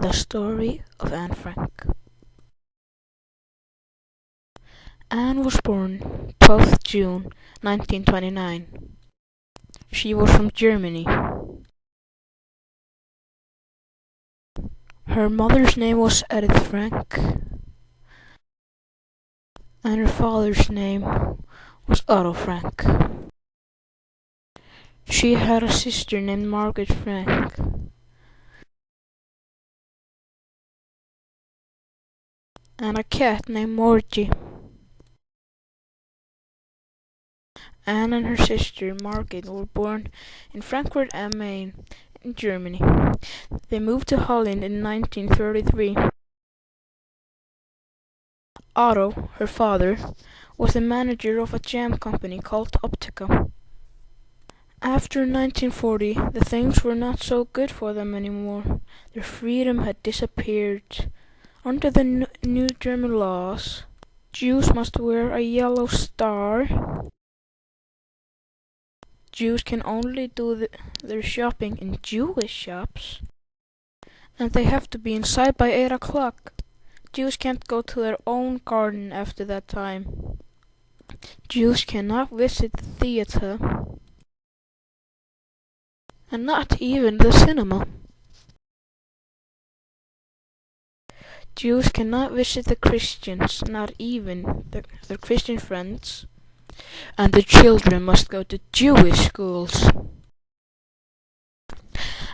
The story of Anne Frank. Anne was born 12th June 1929. She was from Germany. Her mother's name was Edith Frank, and her father's name was Otto Frank. She had a sister named Margaret Frank, and a cat named Morgie. Anne and her sister Margaret were born in Frankfurt am Main in Germany. They moved to Holland in 1933. Otto, her father, was the manager of a jam company called Optica. After 1940, the things were not so good for them anymore. Their freedom had disappeared. Under the new German laws, Jews must wear a yellow star. Jews can only do their shopping in Jewish shops, and they have to be inside by 8 o'clock. Jews can't go to their own garden after that time. Jews cannot visit the theater, and not even the cinema. Jews cannot visit the Christians, not even their Christian friends. And the children must go to Jewish schools.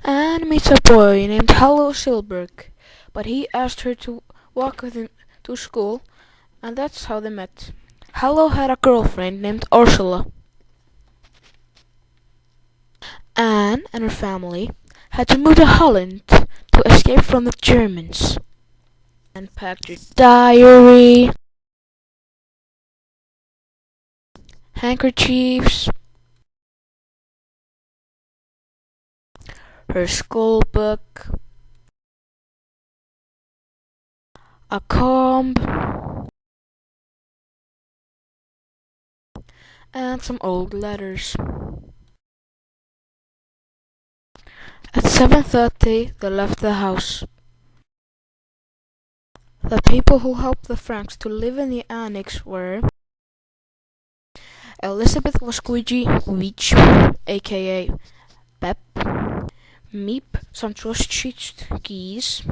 Anne meets a boy named Hallo Silberg, but he asked her to walk with him to school, and that's how they met. Hallo had a girlfriend named Ursula. Anne and her family had to move to Holland to escape from the Germans. Anne packed her diary, handkerchiefs, her school book, a comb, and some old letters. At 7:30 they left the house. The people who helped the Franks to live in the annex were Elizabeth Wasquigi Weech, aka Pep, Miep Santroschitskis,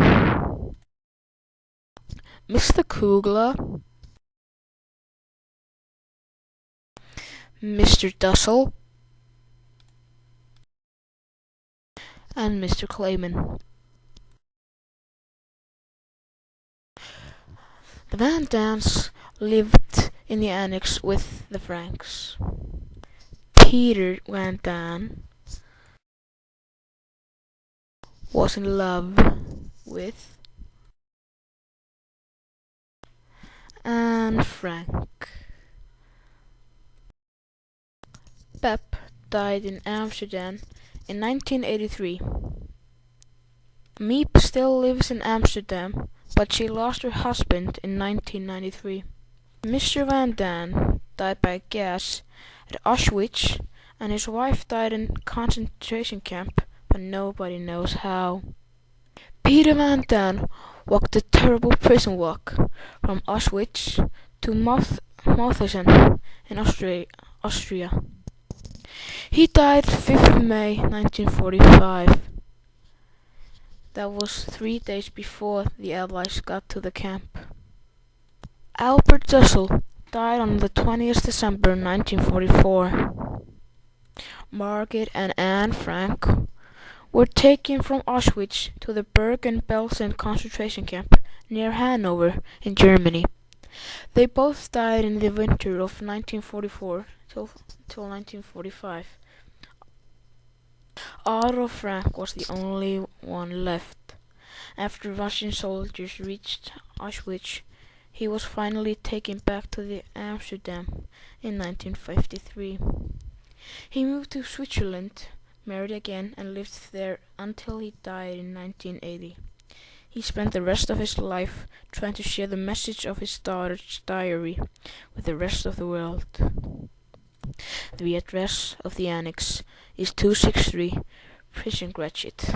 Mr. Kugler, Mr. Dussel, and Mr. Clayman. The Van Dans lived in the annex with the Franks. Peter Van Daan was in love with Anne Frank. Pep died in Amsterdam in 1983. Miep still lives in Amsterdam, but she lost her husband in 1993. Mr. Van Daan died by gas at Auschwitz, and his wife died in a concentration camp, but nobody knows how. Peter Van Daan walked the terrible prison walk from Auschwitz to Mauthausen in Austria. He died 5th May 1945. That was 3 days before the Allies got to the camp. Albert Dussel died on the 20th December 1944. Margaret and Anne Frank were taken from Auschwitz to the Bergen-Belsen concentration camp near Hanover in Germany. They both died in the winter of 1944 till 1945. Otto Frank was the only one left. After Russian soldiers reached Auschwitz, he was finally taken back to Amsterdam in 1953. He moved to Switzerland, married again, and lived there until he died in 1980. He spent the rest of his life trying to share the message of his daughter's diary with the rest of the world. The address of the annex is 263 Prison Graduate.